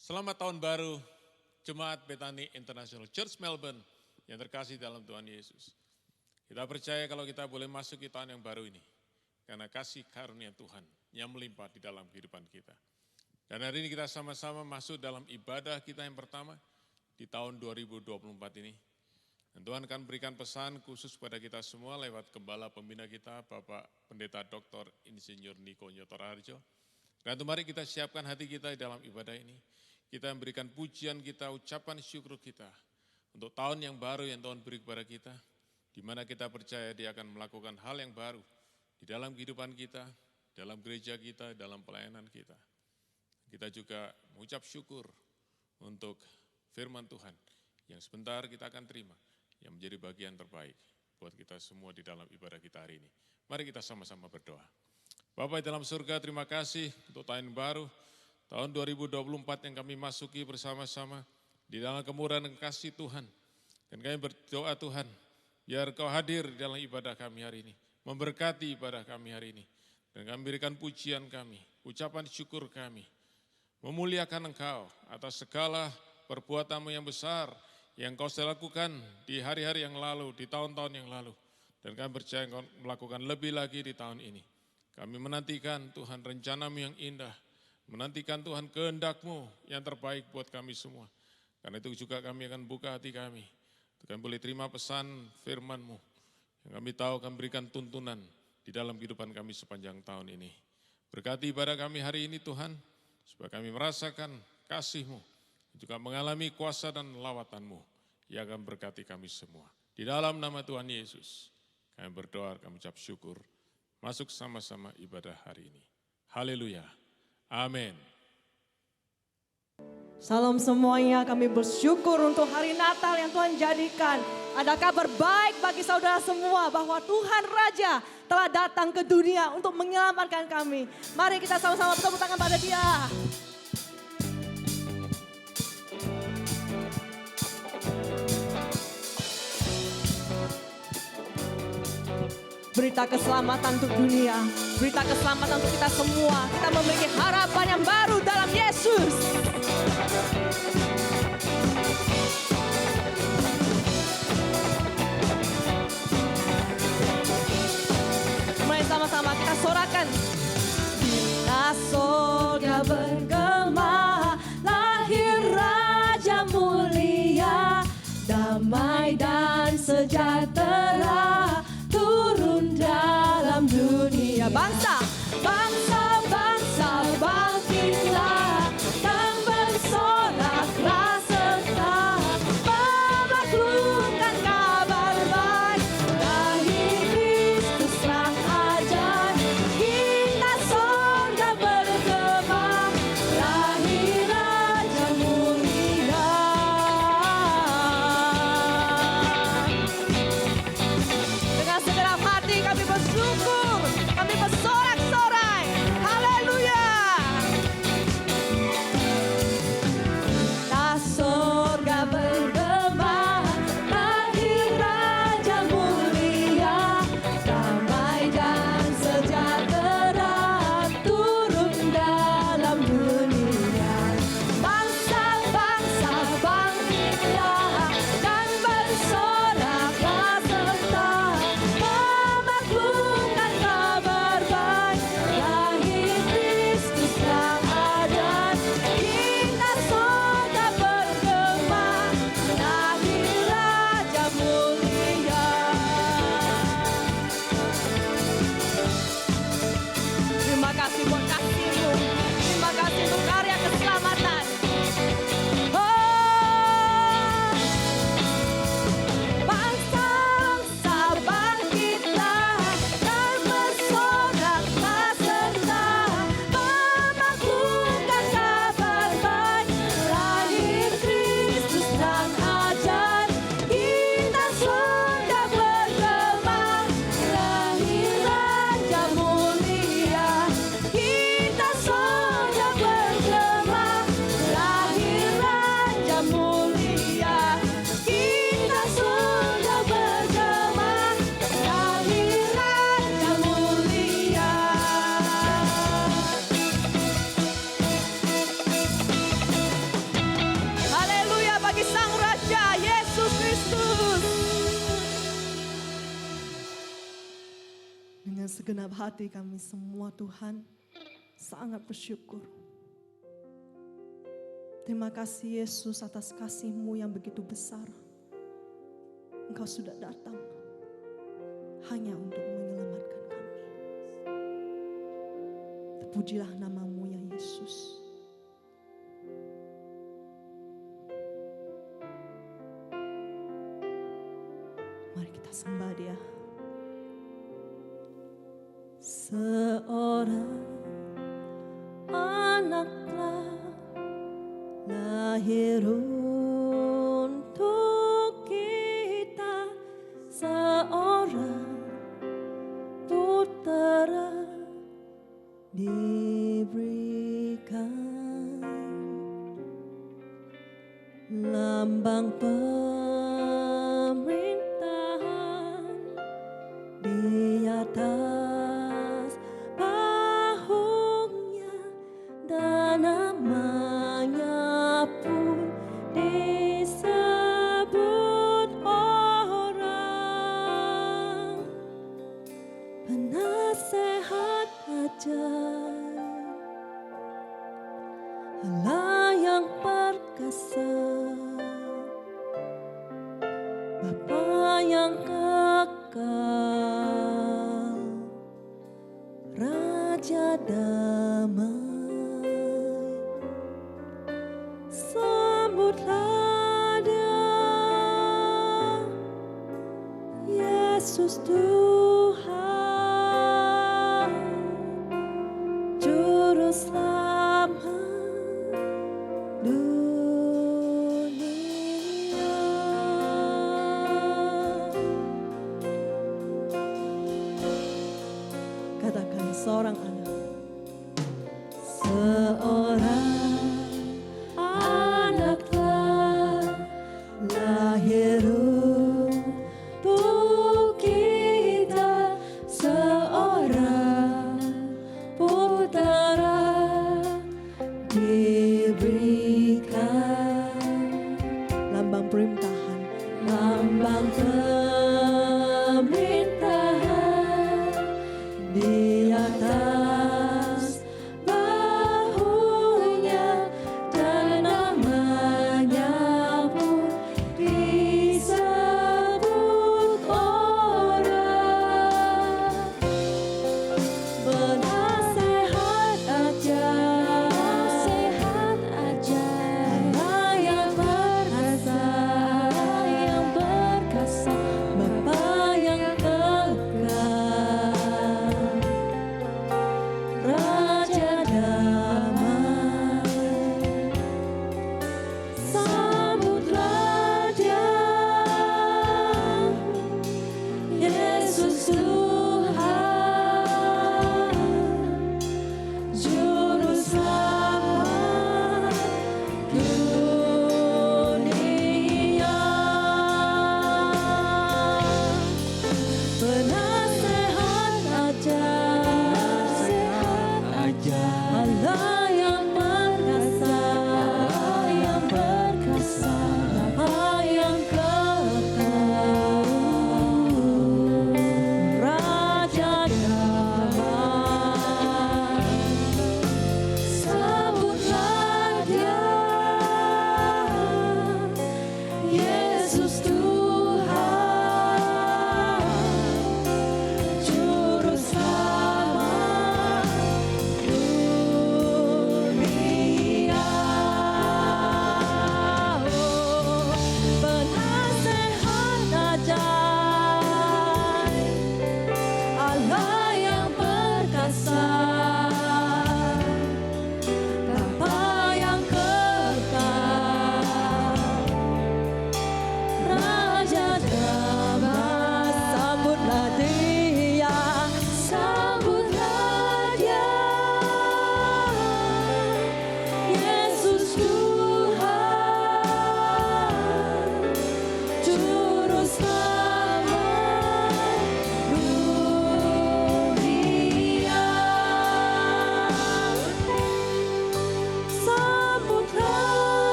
Selamat tahun baru Jemaat Bethany International Church Melbourne yang terkasih dalam Tuhan Yesus. Kita percaya kalau kita boleh masuk ke tahun yang baru ini, karena kasih karunia Tuhan yang melimpah di dalam kehidupan kita. Dan hari ini kita sama-sama masuk dalam ibadah kita yang pertama di tahun 2024 ini. Dan Tuhan akan berikan pesan khusus kepada kita semua lewat Gembala Pembina kita, Bapak Pendeta Dr. Insinyur Niko Nyotor Harjo. Dan mari kita siapkan hati kita di dalam ibadah ini. Kita memberikan pujian kita, ucapan syukur kita untuk tahun yang baru yang Tuhan beri kepada kita, di mana kita percaya Dia akan melakukan hal yang baru di dalam kehidupan kita, dalam gereja kita, dalam pelayanan kita. Kita juga mengucap syukur untuk firman Tuhan yang sebentar kita akan terima, yang menjadi bagian terbaik buat kita semua di dalam ibadah kita hari ini. Mari kita sama-sama berdoa. Bapa di dalam surga, terima kasih untuk tahun baru, tahun 2024 yang kami masuki bersama-sama di dalam kemurahan dan kasih Tuhan. Dan kami berdoa Tuhan, biar Kau hadir di dalam ibadah kami hari ini, memberkati ibadah kami hari ini. Dan kami berikan pujian kami, ucapan syukur kami, memuliakan Engkau atas segala perbuatan-Mu yang besar yang Kau sudah lakukan di hari-hari yang lalu, di tahun-tahun yang lalu. Dan kami percaya Engkau melakukan lebih lagi di tahun ini. Kami menantikan Tuhan rencana-Mu yang indah, menantikan Tuhan kehendak-Mu yang terbaik buat kami semua. Karena itu juga kami akan buka hati kami. Kami boleh terima pesan firman-Mu yang kami tahu akan berikan tuntunan di dalam kehidupan kami sepanjang tahun ini. Berkati ibadah kami hari ini Tuhan, supaya kami merasakan kasih-Mu, juga mengalami kuasa dan lawatan-Mu yang akan berkati kami semua. Di dalam nama Tuhan Yesus, kami berdoa, kami ucap syukur. Masuk sama-sama ibadah hari ini. Haleluya. Amin. Salam semuanya, kami bersyukur untuk hari Natal yang Tuhan jadikan. Ada kabar baik bagi saudara semua bahwa Tuhan Raja telah datang ke dunia untuk menyelamatkan kami. Mari kita sama-sama bertepuk tangan pada Dia. Berita keselamatan untuk dunia, berita keselamatan untuk kita semua. Kita memiliki harapan yang baru dalam Yesus. Mari sama-sama kita sorakan. Bila surga bergema, lahir Raja mulia, damai dan sejahtera turun dalam dunia. Bangsa, bangsa, bangsa, bangkitlah, segenap hati kami semua Tuhan sangat bersyukur. Terima kasih Yesus atas kasih-Mu yang begitu besar. Engkau sudah datang hanya untuk menyelamatkan kami. Terpujilah nama-Mu ya Yesus. Mari kita sembah Dia. Seorang anak telah lahir untuk kita, seorang putera diberikan, lambang pemerintahan di atas bahunya, dan namanya pun disebut orang penasehat ajaib, Allah yang perkasa, Bapa yang kekal, Raja damai. Sambutlah Dia, Yesus Tuhan, Juru Selamat dunia. Katakan seorang anak. Seorang anak telah lahir untuk kita,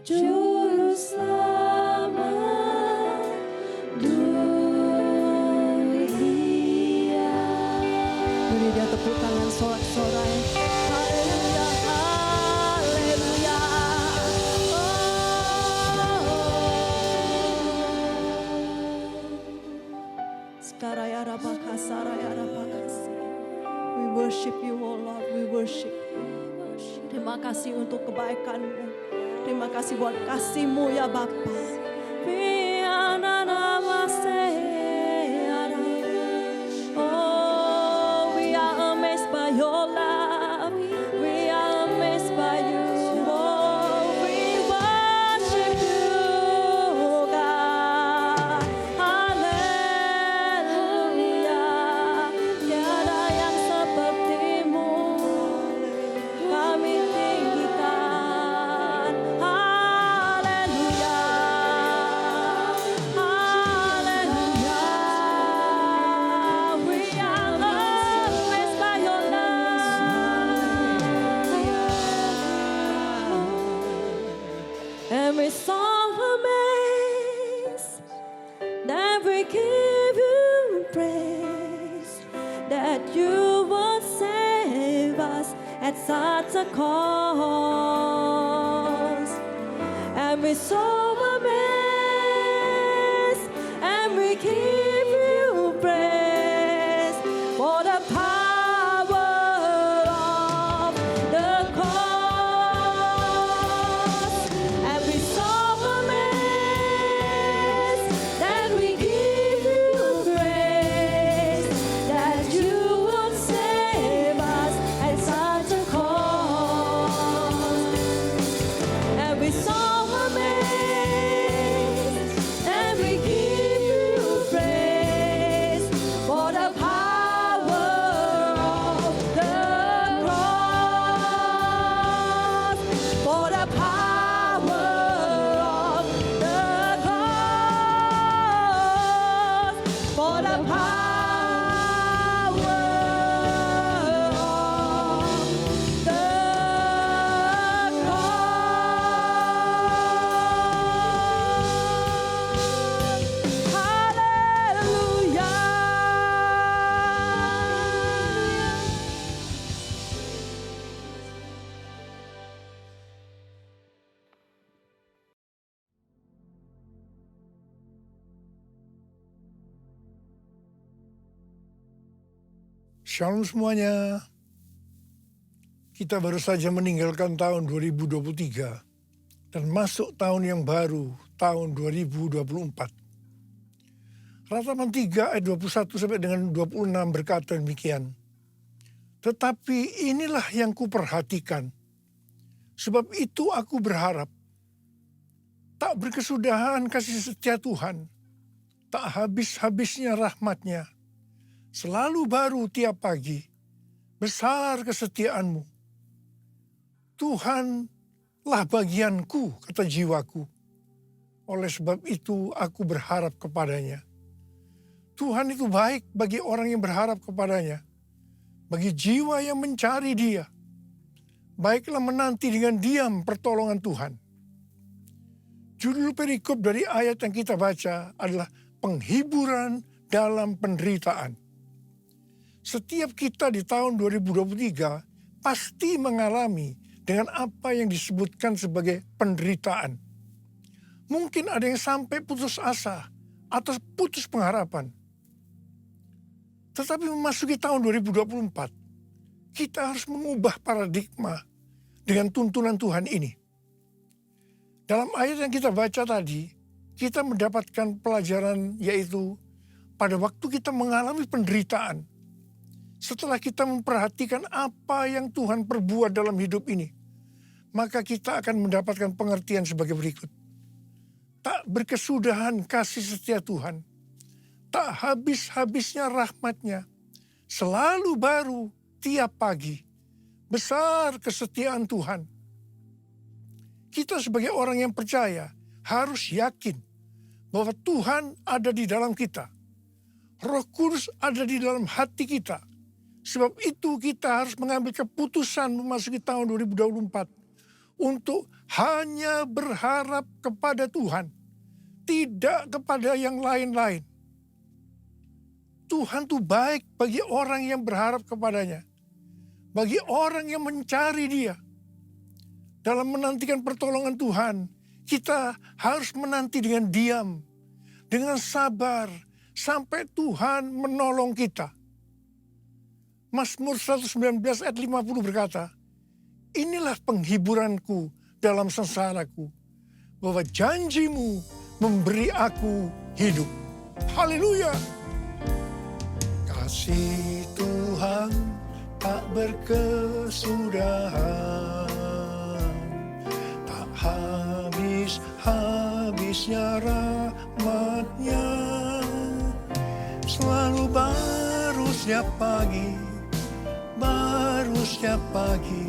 Juru Selamat dunia. Beri dia tepuk tangan sorak-sorai. Haleluya, haleluya. Sekaraya rabaka saraya rabakasi. We worship you, oh Lord, we worship you. Terima kasih untuk kebaikan-Mu. Terima kasih buat kasih-Mu ya Bapa. Oh, we are amazed by your love. We are amazed by you. Oh, we worship you, God. Haleluya. Tiada yang seperti-Mu. Kami tinggikan. Haleluya. Haleluya. We are amazed by your love. And we're so amazed that we give you praise, that you would save us at such a cost. And we're so amazed, and we give you praise for the power of the cross. And we're so amazed that we give you praise, that you would save us at such a cost. And we're so amazed, and we give you praise for the power of the cross, for the power of the cross, for the power of the cross. Hallelujah. Shalom semuanya. Kita baru saja meninggalkan tahun 2023 dan masuk tahun yang baru, tahun 2024. Ratapan 3 ayat 21 sampai dengan 26 berkata demikian. Tetapi inilah yang kuperhatikan, sebab itu aku berharap. Tak berkesudahan kasih setia Tuhan, tak habis-habisnya rahmat-Nya. Selalu baru tiap pagi, besar kesetiaan-Mu. Tuhanlah bagianku, kata jiwaku. Oleh sebab itu aku berharap kepadanya. Tuhan itu baik bagi orang yang berharap kepadanya, bagi jiwa yang mencari Dia. Baiklah menanti dengan diam pertolongan Tuhan. Judul perikop dari ayat yang kita baca adalah penghiburan dalam penderitaan. Setiap kita di tahun 2023 pasti mengalami dengan apa yang disebutkan sebagai penderitaan. Mungkin ada yang sampai putus asa atau putus pengharapan. Tetapi memasuki tahun 2024, kita harus mengubah paradigma dengan tuntunan Tuhan ini. Dalam ayat yang kita baca tadi, kita mendapatkan pelajaran yaitu pada waktu kita mengalami penderitaan, setelah kita memperhatikan apa yang Tuhan perbuat dalam hidup ini, maka kita akan mendapatkan pengertian sebagai berikut. Tak berkesudahan kasih setia Tuhan, tak habis-habisnya rahmat-Nya, selalu baru tiap pagi, besar kesetiaan Tuhan. Kita sebagai orang yang percaya harus yakin bahwa Tuhan ada di dalam kita. Roh Kudus ada di dalam hati kita. Sebab itu kita harus mengambil keputusan memasuki tahun 2024 untuk hanya berharap kepada Tuhan, tidak kepada yang lain-lain. Tuhan itu baik bagi orang yang berharap kepadanya, bagi orang yang mencari Dia. Dalam menantikan pertolongan Tuhan, kita harus menanti dengan diam, dengan sabar, sampai Tuhan menolong kita. Mazmur 119 ayat 50 berkata, inilah penghiburanku dalam sengsaraku, bahwa janji-Mu memberi aku hidup. Haleluya! Kasih Tuhan tak berkesudahan, tak habis-habisnya rahmat-Nya. Selalu baru setiap pagi, baru setiap pagi.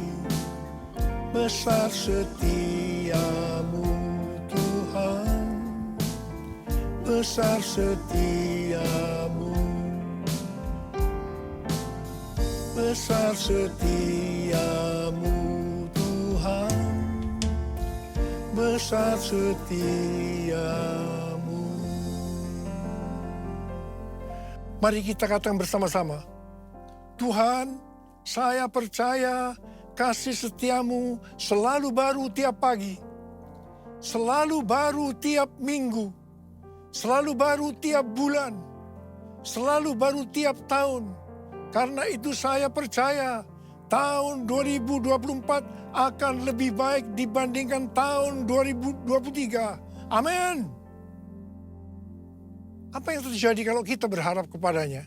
Besar setiamu Tuhan, besar setiamu, besar setiamu Tuhan, besar setiamu. Mari kita katakan bersama-sama, Tuhan, saya percaya kasih setiamu selalu baru tiap pagi, selalu baru tiap minggu, selalu baru tiap bulan, selalu baru tiap tahun. Karena itu saya percaya tahun 2024 akan lebih baik dibandingkan tahun 2023. Amin. Apa yang terjadi kalau kita berharap kepadanya?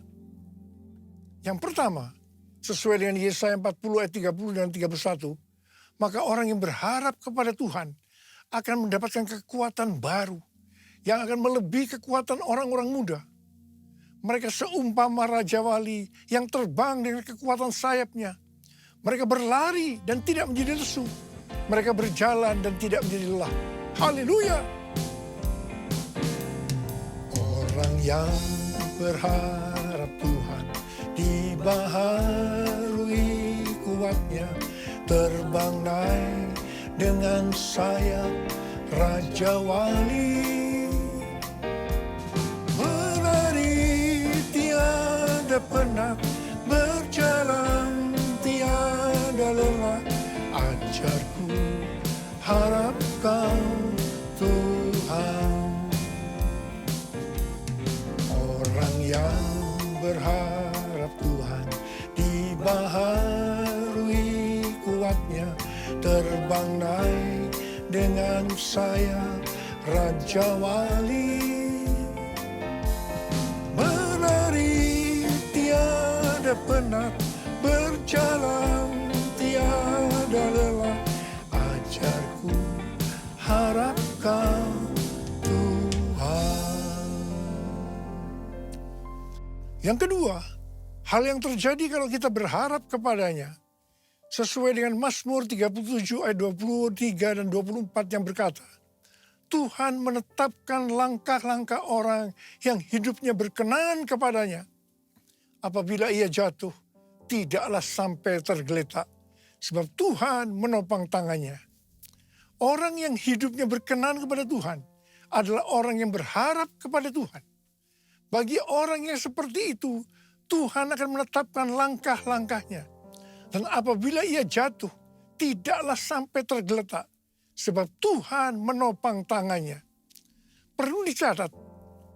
Yang pertama, sesuai dengan Yesaya 40 ayat 30 dan 31, maka orang yang berharap kepada Tuhan akan mendapatkan kekuatan baru yang akan melebihi kekuatan orang-orang muda. Mereka seumpama Raja Wali yang terbang dengan kekuatan sayapnya. Mereka berlari dan tidak menjadi lesu. Mereka berjalan dan tidak menjadi lelah. Haleluya! Orang yang berharap Tuhan dibaharui kuatnya, terbang naik dengan sayap Raja Wali. Berlari tiada penat, berjalan tiada lelah. Ajarku harap Kau Tuhan. Orang yang berharap Tuhan dibaharui kuatnya, terbang naik dengan sayap Raja Wali. Berlari tiada penat, berjalan tiada lelah. Ajarku harap Kau Tuhan. Yang kedua, hal yang terjadi kalau kita berharap kepadanya, sesuai dengan Mazmur 37 ayat 23 dan 24 yang berkata, Tuhan menetapkan langkah-langkah orang yang hidupnya berkenan kepadanya. Apabila ia jatuh, tidaklah sampai tergeletak, sebab Tuhan menopang tangannya. Orang yang hidupnya berkenan kepada Tuhan adalah orang yang berharap kepada Tuhan. Bagi orang yang seperti itu, Tuhan akan menetapkan langkah-langkahnya. Dan apabila ia jatuh, tidaklah sampai tergeletak, sebab Tuhan menopang tangannya. Perlu dicatat,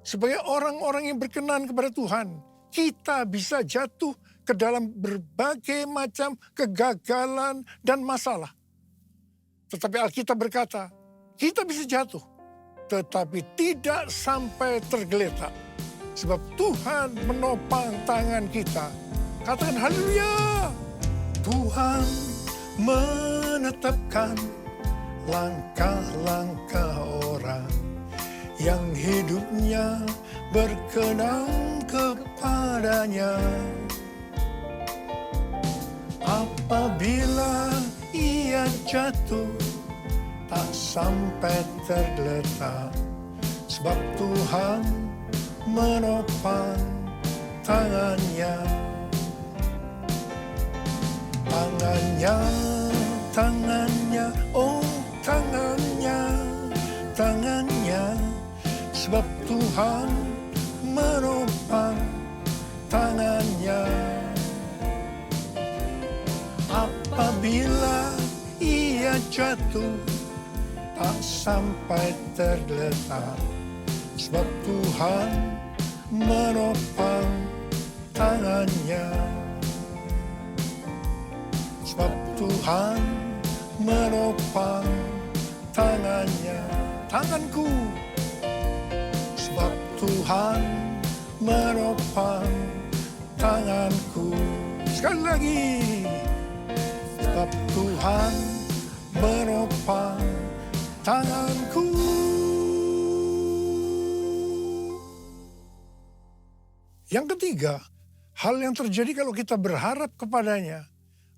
sebagai orang-orang yang berkenan kepada Tuhan, kita bisa jatuh ke dalam berbagai macam kegagalan dan masalah. Tetapi Alkitab berkata, kita bisa jatuh, tetapi tidak sampai tergeletak. Sebab Tuhan menopang tangan kita. Katakan haleluya. Tuhan menetapkan langkah-langkah orang yang hidupnya berkenan kepadanya. Apabila ia jatuh, tak sampai tergeletak, sebab Tuhan menopang tangannya. Tangannya, tangannya, oh tangannya, tangannya, sebab Tuhan menopang tangannya. Apabila ia jatuh, tak sampai tergeletak, sebab Tuhan menopang tangannya. Sebab Tuhan menopang tangannya. Tanganku, sebab Tuhan menopang tanganku. Sekali lagi, sebab Tuhan menopang tanganku. Yang ketiga, hal yang terjadi kalau kita berharap kepadanya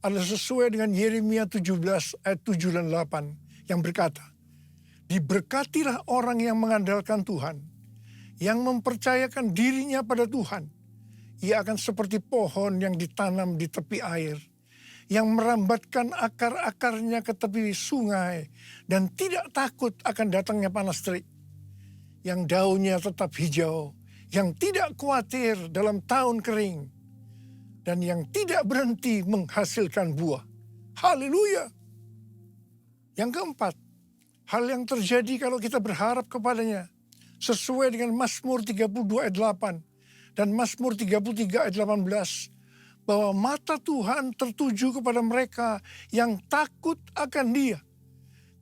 adalah sesuai dengan Yeremia 17 ayat 7 dan 8 yang berkata, diberkatilah orang yang mengandalkan Tuhan, yang mempercayakan dirinya pada Tuhan. Ia akan seperti pohon yang ditanam di tepi air, yang merambatkan akar-akarnya ke tepi sungai dan tidak takut akan datangnya panas terik, yang daunnya tetap hijau, yang tidak khawatir dalam tahun kering, dan yang tidak berhenti menghasilkan buah. Haleluya. Yang keempat, hal yang terjadi kalau kita berharap kepadanya sesuai dengan Mazmur 32 ayat 8 dan Mazmur 33 ayat 18, bahwa mata Tuhan tertuju kepada mereka yang takut akan Dia,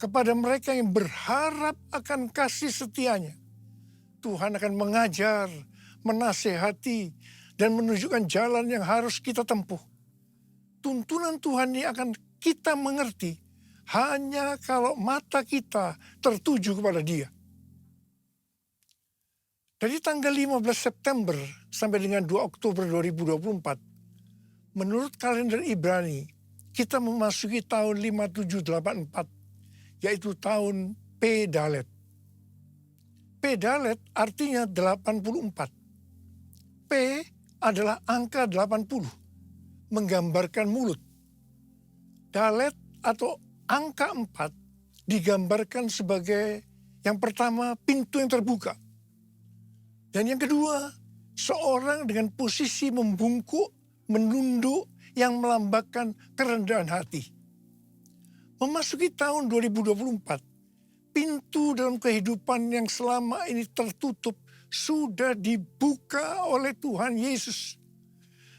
kepada mereka yang berharap akan kasih setianya. Tuhan akan mengajar, menasehati, dan menunjukkan jalan yang harus kita tempuh. Tuntunan Tuhan ini akan kita mengerti hanya kalau mata kita tertuju kepada Dia. Dari tanggal 15 September sampai dengan 2 Oktober 2024, menurut kalender Ibrani, kita memasuki tahun 5784, yaitu tahun P Dalet. P Dalet artinya 84. P adalah angka 80, menggambarkan mulut. Dalet atau angka 4 digambarkan sebagai yang pertama pintu yang terbuka. Dan yang kedua, seorang dengan posisi membungkuk, menunduk yang melambangkan kerendahan hati. Memasuki tahun 2024, pintu dalam kehidupan yang selama ini tertutup sudah dibuka oleh Tuhan Yesus.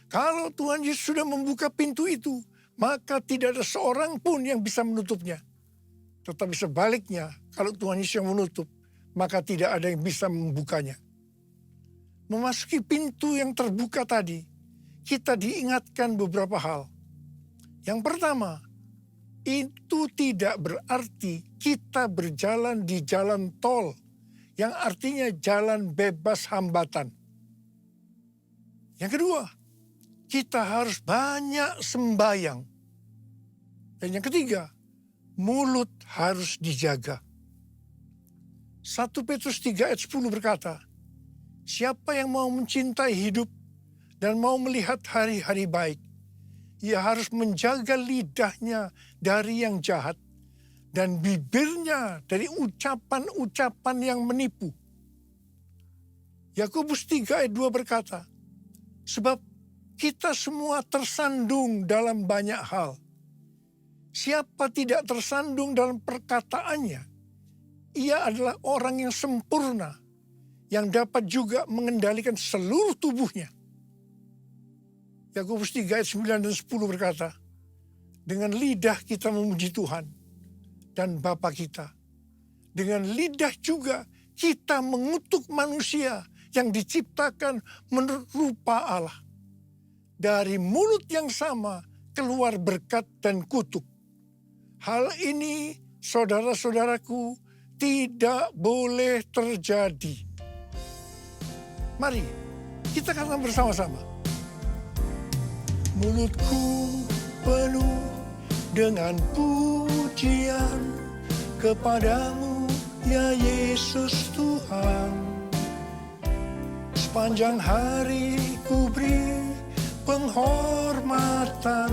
Kalau Tuhan Yesus sudah membuka pintu itu, maka tidak ada seorang pun yang bisa menutupnya. Tetapi sebaliknya, kalau Tuhan Yesus yang menutup, maka tidak ada yang bisa membukanya. Memasuki pintu yang terbuka tadi, kita diingatkan beberapa hal. Yang pertama, itu tidak berarti kita berjalan di jalan tol, yang artinya jalan bebas hambatan. Yang kedua, kita harus banyak sembahyang. Dan yang ketiga, mulut harus dijaga. 1 Petrus 3 ayat 10 berkata, siapa yang mau mencintai hidup dan mau melihat hari-hari baik, ia harus menjaga lidahnya dari yang jahat dan bibirnya dari ucapan-ucapan yang menipu. Yakobus 3 ayat 2 berkata, sebab kita semua tersandung dalam banyak hal. Siapa tidak tersandung dalam perkataannya, ia adalah orang yang sempurna, yang dapat juga mengendalikan seluruh tubuhnya. Yakobus 3 ayat 9 dan 10 berkata, dengan lidah kita memuji Tuhan dan Bapa kita. Dengan lidah juga kita mengutuk manusia yang diciptakan menurut rupa Allah. Dari mulut yang sama keluar berkat dan kutuk. Hal ini, saudara-saudaraku, tidak boleh terjadi. Mari kita katakan bersama-sama. Mulutku penuh dengan pujian kepadamu, ya Yesus Tuhan. Sepanjang hari ku beri penghormatan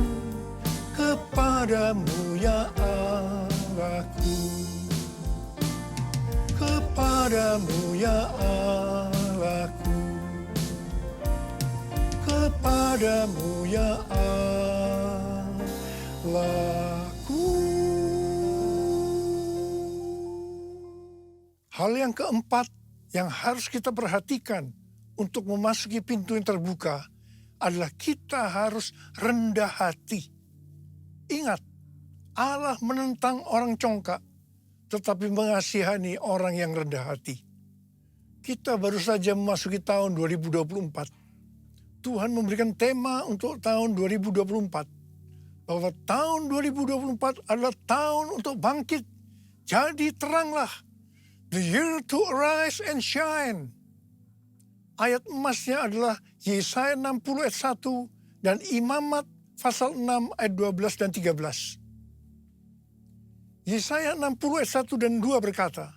kepadamu, ya Allah. Allahku. Kepadamu ya Allahku, kepadamu ya Allahku. Hal yang keempat yang harus kita perhatikan untuk memasuki pintu yang terbuka adalah kita harus rendah hati. Ingat, Allah menentang orang congkak, tetapi mengasihani orang yang rendah hati. Kita baru saja memasuki tahun 2024. Tuhan memberikan tema untuk tahun 2024. Bahwa tahun 2024 adalah tahun untuk bangkit. Jadi teranglah. The year to arise and shine. Ayat emasnya adalah Yesaya 60 ayat 1 dan Imamat pasal 6 ayat 12 dan 13. Yesaya 60 ayat 1 dan 2 berkata,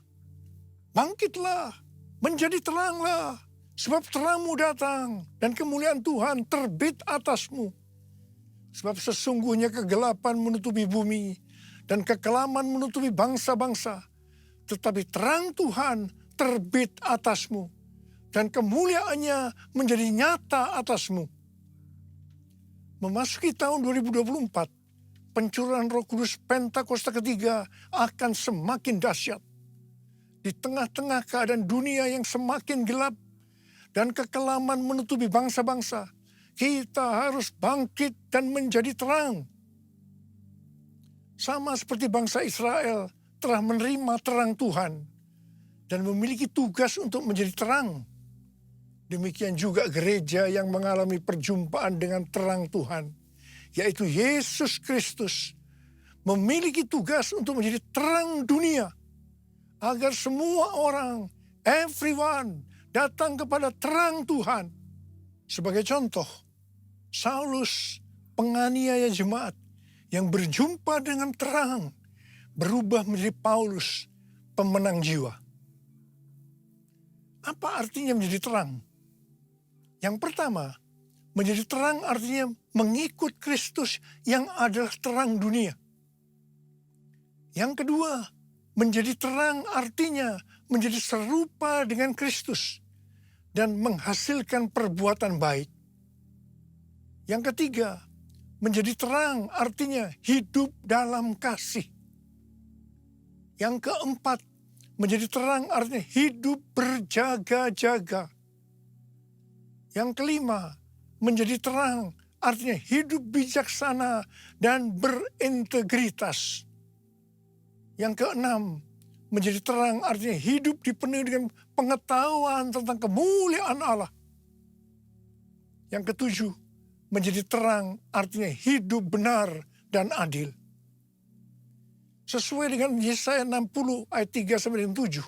bangkitlah, menjadi teranglah, sebab terangmu datang dan kemuliaan Tuhan terbit atasmu. Sebab sesungguhnya kegelapan menutupi bumi dan kekelaman menutupi bangsa-bangsa. Tetapi terang Tuhan terbit atasmu dan kemuliaannya menjadi nyata atasmu. Memasuki tahun 2024, pencurahan Roh Kudus Pentakosta ketiga akan semakin dahsyat. Di tengah-tengah keadaan dunia yang semakin gelap dan kekelaman menutupi bangsa-bangsa, kita harus bangkit dan menjadi terang. Sama seperti bangsa Israel telah menerima terang Tuhan dan memiliki tugas untuk menjadi terang. Demikian juga gereja yang mengalami perjumpaan dengan terang Tuhan, yaitu Yesus Kristus, memiliki tugas untuk menjadi terang dunia, agar semua orang, everyone, datang kepada terang Tuhan. Sebagai contoh, Saulus, penganiaya jemaat, yang berjumpa dengan terang, berubah menjadi Paulus, pemenang jiwa. Apa artinya menjadi terang? Yang pertama, menjadi terang artinya mengikut Kristus yang adalah terang dunia. Yang kedua, menjadi terang artinya menjadi serupa dengan Kristus dan menghasilkan perbuatan baik. Yang ketiga, menjadi terang artinya hidup dalam kasih. Yang keempat, menjadi terang artinya hidup berjaga-jaga. Yang kelima, menjadi terang artinya hidup bijaksana dan berintegritas. Yang keenam, menjadi terang artinya hidup dipenuhi dengan pengetahuan tentang kemuliaan Allah. Yang ketujuh, menjadi terang artinya hidup benar dan adil. Sesuai dengan Yesaya 60 ayat 3-7.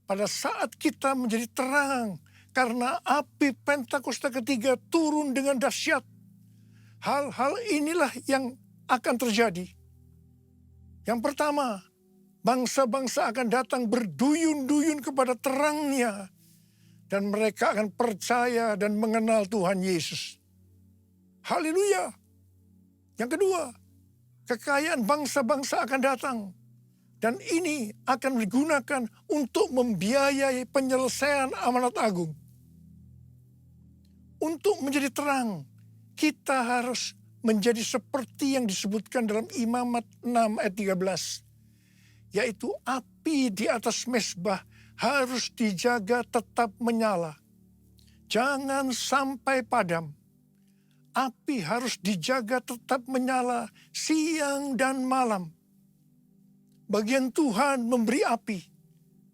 Pada saat kita menjadi terang karena api Pentakosta ketiga turun dengan dahsyat, hal-hal inilah yang akan terjadi. Yang pertama, bangsa-bangsa akan datang berduyun-duyun kepada terangnya, dan mereka akan percaya dan mengenal Tuhan Yesus. Haleluya. Yang kedua, kekayaan bangsa-bangsa akan datang. Dan ini akan digunakan untuk membiayai penyelesaian amanat agung. Untuk menjadi terang, kita harus menjadi seperti yang disebutkan dalam Imamat 6 ayat 13. Yaitu api di atas mezbah harus dijaga tetap menyala. Jangan sampai padam. Api harus dijaga tetap menyala siang dan malam. Bagian Tuhan memberi api,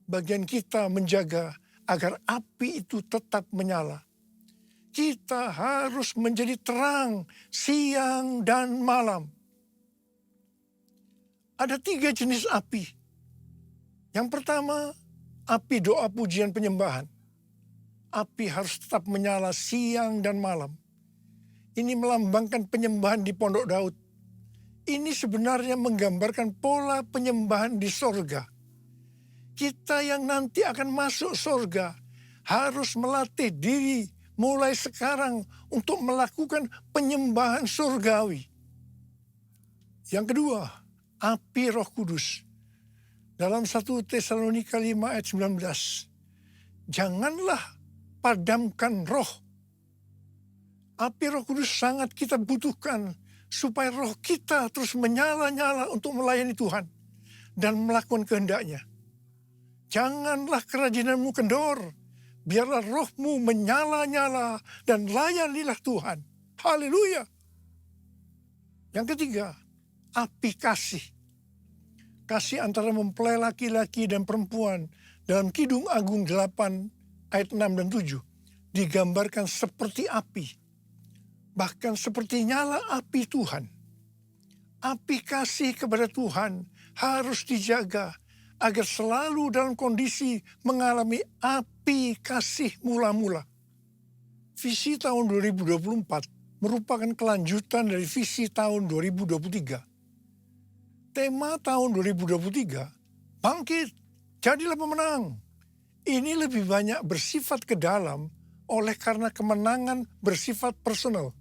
bagian kita menjaga agar api itu tetap menyala. Kita harus menjadi terang siang dan malam. Ada 3 jenis api. Yang pertama, api doa pujian penyembahan. Api harus tetap menyala siang dan malam. Ini melambangkan penyembahan di Pondok Daud. Ini sebenarnya menggambarkan pola penyembahan di sorga. Kita yang nanti akan masuk sorga harus melatih diri mulai sekarang untuk melakukan penyembahan surgawi. Yang kedua, api Roh Kudus. Dalam 1 Tesalonika 5 ayat 19. Janganlah padamkan roh. Api Roh Kudus sangat kita butuhkan supaya roh kita terus menyala-nyala untuk melayani Tuhan dan melakukan kehendak-Nya. Janganlah kerajinanmu kendor. Biarlah rohmu menyala-nyala dan layanilah Tuhan. Haleluya. Yang ketiga, api kasih. Kasih antara mempelai laki-laki dan perempuan dalam Kidung Agung 8 ayat 6 dan 7 digambarkan seperti api. Bahkan seperti nyala api Tuhan. Api kasih kepada Tuhan harus dijaga agar selalu dalam kondisi mengalami api kasih mula-mula. Visi tahun 2024 merupakan kelanjutan dari visi tahun 2023. Tema tahun 2023, bangkit, jadilah pemenang. Ini lebih banyak bersifat ke dalam oleh karena kemenangan bersifat personal.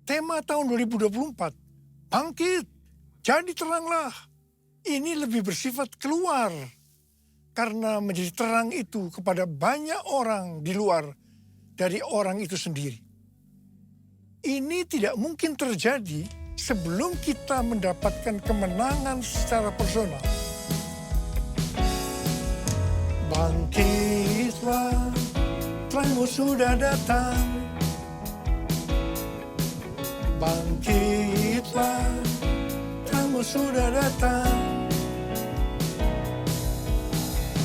Tema tahun 2024, bangkit, jadi teranglah. Ini lebih bersifat keluar karena menjadi terang itu kepada banyak orang di luar dari orang itu sendiri. Ini tidak mungkin terjadi sebelum kita mendapatkan kemenangan secara personal. Bangkitlah, terangmu sudah datang. Bangkitlah, terangmu sudah datang.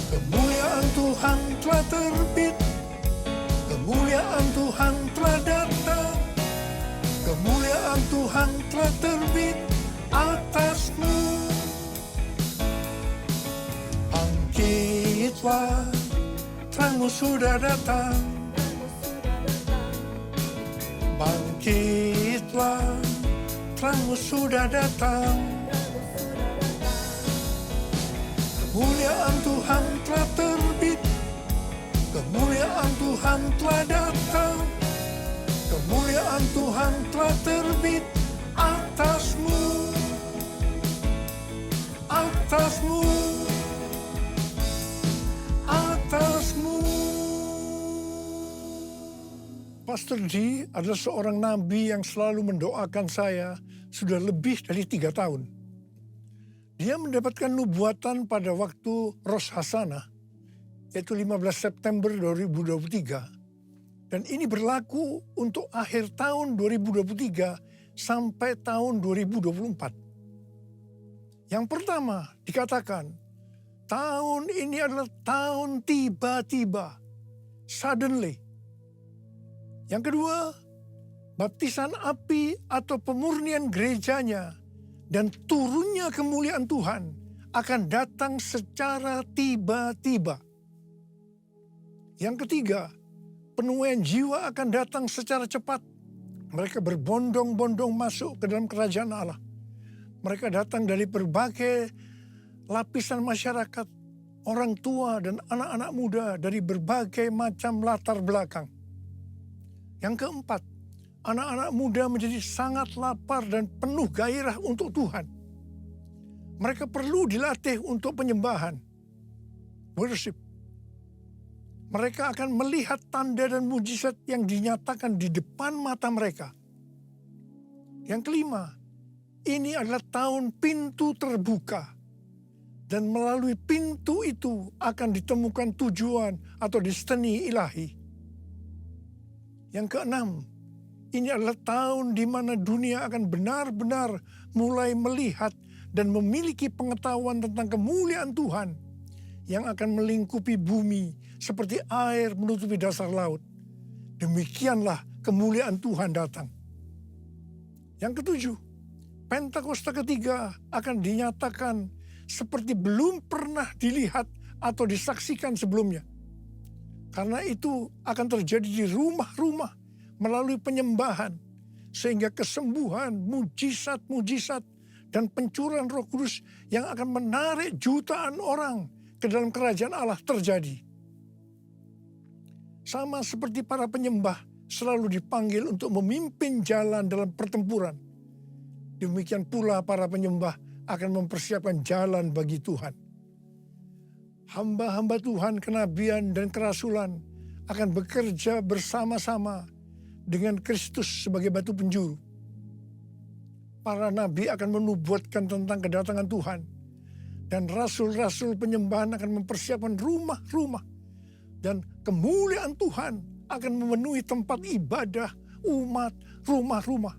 Kemuliaan Tuhan telah terbit, kemuliaan Tuhan telah datang. Kemuliaan Tuhan telah terbit atasmu. Bangkitlah, terangmu sudah datang. Bangkitlah, terangmu sudah datang. Kemuliaan Tuhan telah terbit, kemuliaan Tuhan telah datang. Kemuliaan Tuhan telah terbit atasmu, atasmu, atasmu. Pastor D adalah seorang nabi yang selalu mendoakan saya sudah lebih dari 3 tahun. Dia mendapatkan nubuatan pada waktu Rosh Hashanah, yaitu 15 September 2023. Dan ini berlaku untuk akhir tahun 2023 sampai tahun 2024. Yang pertama dikatakan, tahun ini adalah tahun tiba-tiba, suddenly. Yang kedua, baptisan api atau pemurnian gerejanya dan turunnya kemuliaan Tuhan akan datang secara tiba-tiba. Yang ketiga, penuaian jiwa akan datang secara cepat. Mereka berbondong-bondong masuk ke dalam kerajaan Allah. Mereka datang dari berbagai lapisan masyarakat, orang tua dan anak-anak muda dari berbagai macam latar belakang. Yang keempat, anak-anak muda menjadi sangat lapar dan penuh gairah untuk Tuhan. Mereka perlu dilatih untuk penyembahan, worship. Mereka akan melihat tanda dan mujizat yang dinyatakan di depan mata mereka. Yang kelima, ini adalah tahun pintu terbuka. Dan melalui pintu itu akan ditemukan tujuan atau destiny ilahi. Yang keenam, ini adalah tahun di mana dunia akan benar-benar mulai melihat dan memiliki pengetahuan tentang kemuliaan Tuhan yang akan melingkupi bumi seperti air menutupi dasar laut. Demikianlah kemuliaan Tuhan datang. Yang ketujuh, Pentakosta ketiga akan dinyatakan seperti belum pernah dilihat atau disaksikan sebelumnya. Karena itu akan terjadi di rumah-rumah melalui penyembahan, sehingga kesembuhan, mujizat-mujizat, dan pencurahan Roh Kudus yang akan menarik jutaan orang ke dalam kerajaan Allah terjadi. Sama seperti para penyembah selalu dipanggil untuk memimpin jalan dalam pertempuran. Demikian pula para penyembah akan mempersiapkan jalan bagi Tuhan. Hamba-hamba Tuhan, kenabian dan kerasulan akan bekerja bersama-sama dengan Kristus sebagai batu penjuru. Para nabi akan menubuatkan tentang kedatangan Tuhan. Dan rasul-rasul penyembahan akan mempersiapkan rumah-rumah. Dan kemuliaan Tuhan akan memenuhi tempat ibadah umat, rumah-rumah.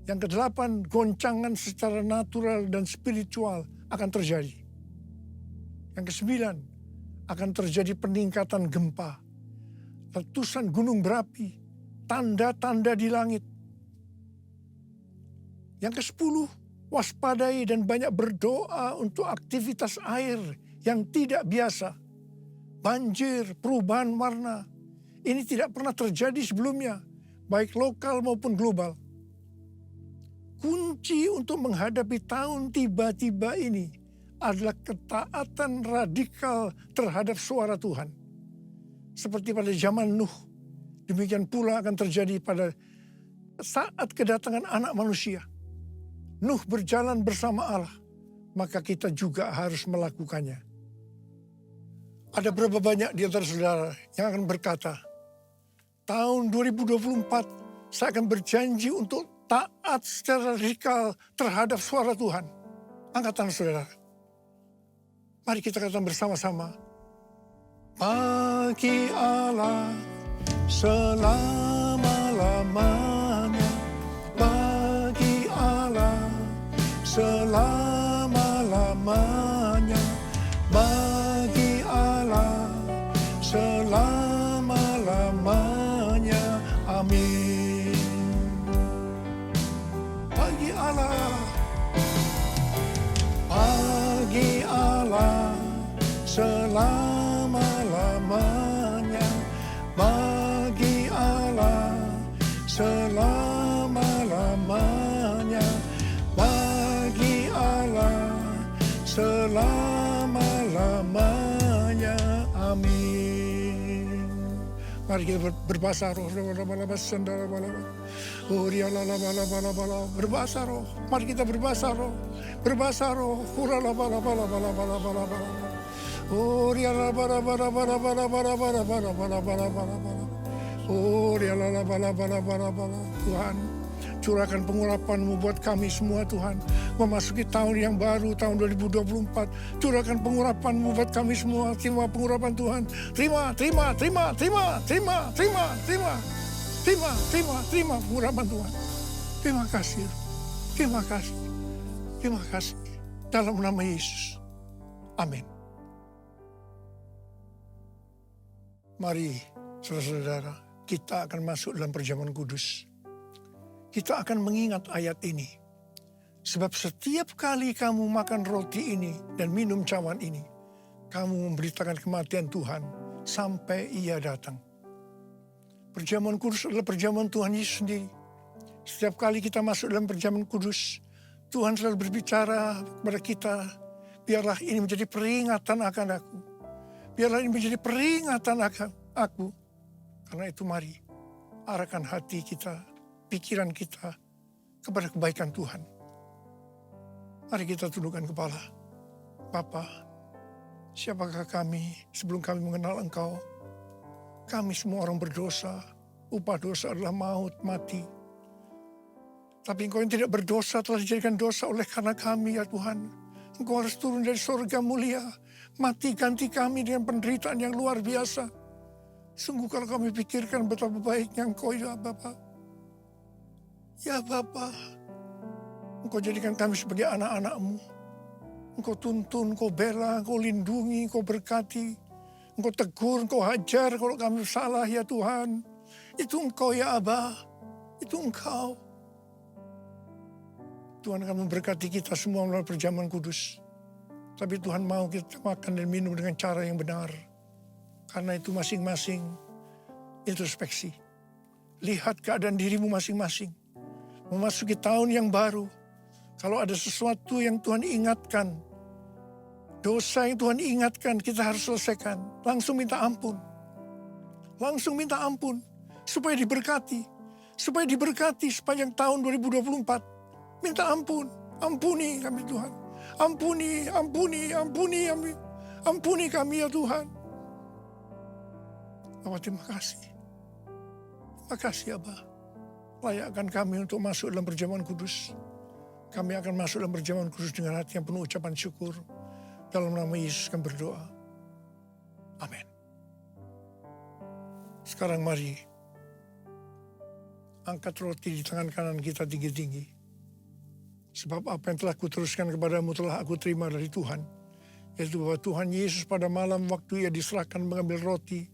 Yang kedelapan, goncangan secara natural dan spiritual akan terjadi. Yang kesembilan, akan terjadi peningkatan gempa, letusan gunung berapi, tanda-tanda di langit. Yang kesepuluh, waspadai dan banyak berdoa untuk aktivitas air yang tidak biasa. Banjir, perubahan warna, ini tidak pernah terjadi sebelumnya, baik lokal maupun global. Kunci untuk menghadapi tahun tiba-tiba ini adalah ketaatan radikal terhadap suara Tuhan. Seperti pada zaman Nuh, demikian pula akan terjadi pada saat kedatangan anak manusia. Nuh berjalan bersama Allah, maka kita juga harus melakukannya. Ada berapa banyak di antara saudara yang akan berkata, tahun 2024 saya akan berjanji untuk taat secara radikal terhadap suara Tuhan. Angkat tangan saudara. Mari kita katakan bersama-sama. Bagi Allah selama-lamanya. Bagi Allah selama-lamanya. Bagi Allah selama-lamanya. Amin. Bagi Allah, bagi Allah selama-lamanya, bagi Allah selama-lamanya, bagi Allah selama-lamanya. Amin. Mari kita berbahasa roh. Berbahasa roh. Mari kita berbahasa roh. Berbahasa roh. Tuhan, curahkan pengurapan-Mu buat kami semua Tuhan. Memasuki tahun yang baru, tahun 2024. Curahkan pengurapan-Mu buat kami semua. Terima pengurapan Tuhan. Terima pengurapan Tuhan. Terima kasih. Terima kasih. Dalam nama Yesus. Amin. Mari saudara-saudara, kita akan masuk dalam perjamuan kudus. Kita akan mengingat ayat ini. Sebab setiap kali kamu makan roti ini dan minum cawan ini, kamu memberitakan kematian Tuhan sampai Ia datang. Perjamuan kudus adalah perjamuan Tuhan Yesus sendiri. Setiap kali kita masuk dalam perjamuan kudus, Tuhan selalu berbicara kepada kita, biarlah ini menjadi peringatan akan aku. Biarlah ini menjadi peringatan akan aku. Karena itu mari, arahkan hati kita, pikiran kita kepada kebaikan Tuhan. Mari kita tundukkan kepala. Bapa, siapakah kami sebelum kami mengenal Engkau? Kami semua orang berdosa. Upah dosa adalah maut, mati. Tapi Engkau yang tidak berdosa telah dijadikan dosa oleh karena kami, ya Tuhan. Engkau harus turun dari surga mulia. Mati ganti kami dengan penderitaan yang luar biasa. Sungguh kalau kami pikirkan betapa baiknya Engkau, ya Bapa. Ya Bapa, Engkau jadikan kami sebagai anak-anak-Mu. Engkau tuntun, Engkau bela, Engkau lindungi, Engkau berkati. Engkau tegur, Engkau hajar kalau kami salah, ya Tuhan. Itu Engkau, ya Abah. Itu Engkau. Tuhan akan memberkati kita semua melalui perjamuan kudus. Tapi Tuhan mau kita makan dan minum dengan cara yang benar. Karena itu masing-masing introspeksi. Lihat keadaan dirimu masing-masing. Memasuki tahun yang baru. Kalau ada sesuatu yang Tuhan ingatkan, dosa yang Tuhan ingatkan, kita harus selesaikan. Langsung minta ampun. Langsung minta ampun supaya diberkati. supaya diberkati sepanjang tahun 2024. Minta ampun, ampuni kami Tuhan. Ampuni, ampuni, ampuni kami. Ampuni kami ya Tuhan. Bapa, terima kasih. Terima kasih Abah. Layakkan kami untuk masuk dalam perjamuan kudus. Kami akan masuk dalam perjamuan kudus dengan hati yang penuh ucapan syukur. Dalam nama Yesus kami berdoa. Amin. Sekarang mari angkat roti di tangan kanan kita tinggi-tinggi. Sebab apa yang telah kuteruskan kepadamu telah aku terima dari Tuhan. Yaitu bahwa Tuhan Yesus pada malam waktu ia diserahkan mengambil roti.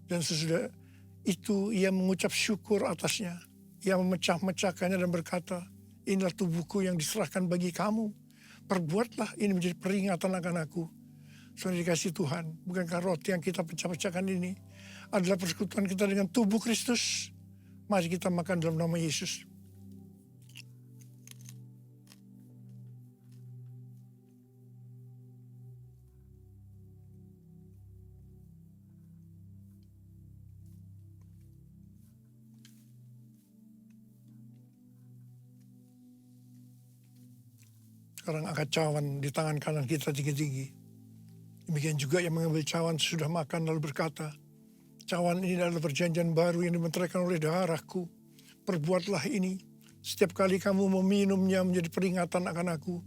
Dan sesudah itu ia mengucap syukur atasnya. Ia memecah-mecahkannya dan berkata, inilah tubuhku yang diserahkan bagi kamu. Perbuatlah ini menjadi peringatan akan aku. Saudara dikasih Tuhan, bukankah roti yang kita pecah-pecahkan ini adalah persekutuan kita dengan tubuh Kristus? Mari kita makan dalam nama Yesus. Sekarang angkat cawan di tangan kanan kita tinggi-tinggi. Demikian juga yang mengambil cawan sudah makan lalu berkata, cawan ini adalah perjanjian baru yang dimeteraikan oleh darahku. Perbuatlah ini. Setiap kali kamu meminumnya menjadi peringatan akan aku.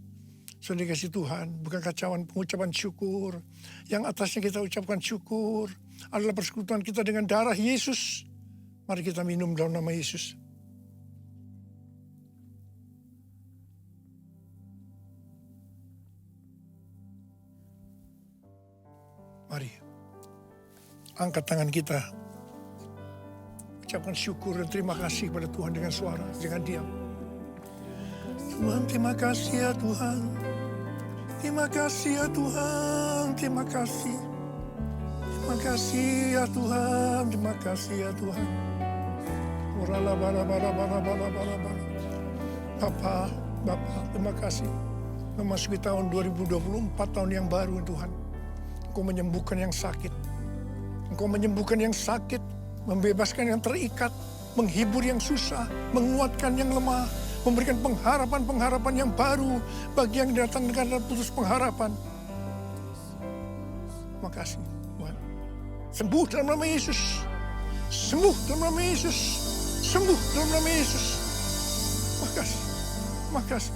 Saudara dikasih Tuhan, bukankah cawan pengucapan syukur. Yang atasnya kita ucapkan syukur adalah persekutuan kita dengan darah Yesus. Mari kita minum dalam nama Yesus. Mari, angkat tangan kita. Ucapkan syukur dan terima kasih kepada Tuhan dengan suara, dengan diam. Tuhan, terima kasih ya Tuhan. Terima kasih ya Tuhan, terima kasih. Terima kasih ya Tuhan, terima kasih ya Tuhan. Bapa, terima kasih. Memasuki tahun 2024, tahun yang baru Tuhan. Engkau menyembuhkan yang sakit. Engkau menyembuhkan yang sakit, membebaskan yang terikat, menghibur yang susah, menguatkan yang lemah, memberikan pengharapan-pengharapan yang baru bagi yang datang dengan putus pengharapan. Terima kasih Tuhan. Sembuh dalam nama Yesus. Sembuh dalam nama Yesus. Sembuh dalam nama Yesus. Terima kasih. Terima kasih.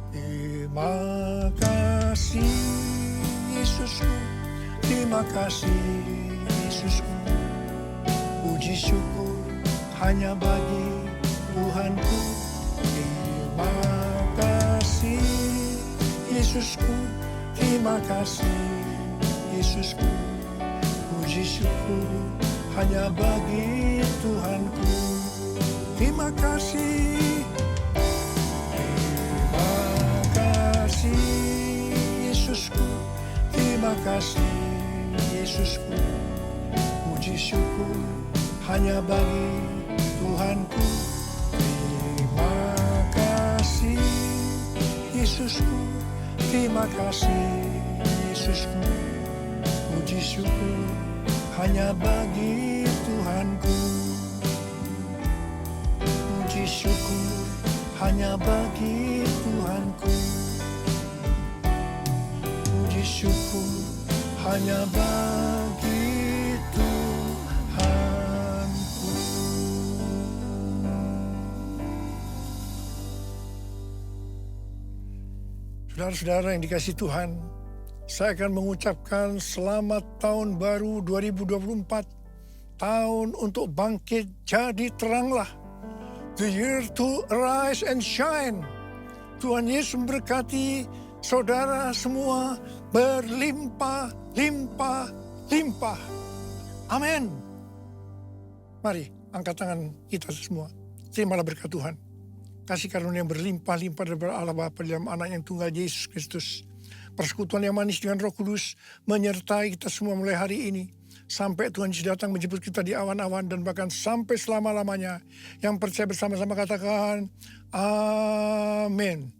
Terima kasih Yesusku. Terima kasih Yesusku. Puji syukur hanya bagi Tuhanku. Terima kasih Yesusku. Terima kasih Yesusku. Puji syukur hanya bagi Tuhanku. Terima kasih. Terima kasih Yesusku. Terima kasih Yesusku. Puji syukur hanya bagi Tuhanku. Terima kasih Yesusku. Terima kasih Yesusku. Puji syukur hanya bagi Tuhanku. Puji syukur hanya bagi Tuhanku. Puji syukur hanya bagi Tuhanku. Saudara-saudara yang dikasihi Tuhan, saya akan mengucapkan selamat tahun baru 2024. Tahun untuk bangkit jadi teranglah. The year to arise and shine. Tuhan Yesus memberkati saudara semua berlimpah, limpah, limpah. Amin. Mari angkat tangan kita semua. Terimalah berkat Tuhan. Kasih karunia yang berlimpah-limpah dari Allah Bapa dalam anak yang tunggal Yesus Kristus. Persekutuan yang manis dengan Roh Kudus menyertai kita semua mulai hari ini. Sampai Tuhan Yesus datang menjemput kita di awan-awan dan bahkan sampai selama-lamanya. Yang percaya bersama-sama katakan, amin.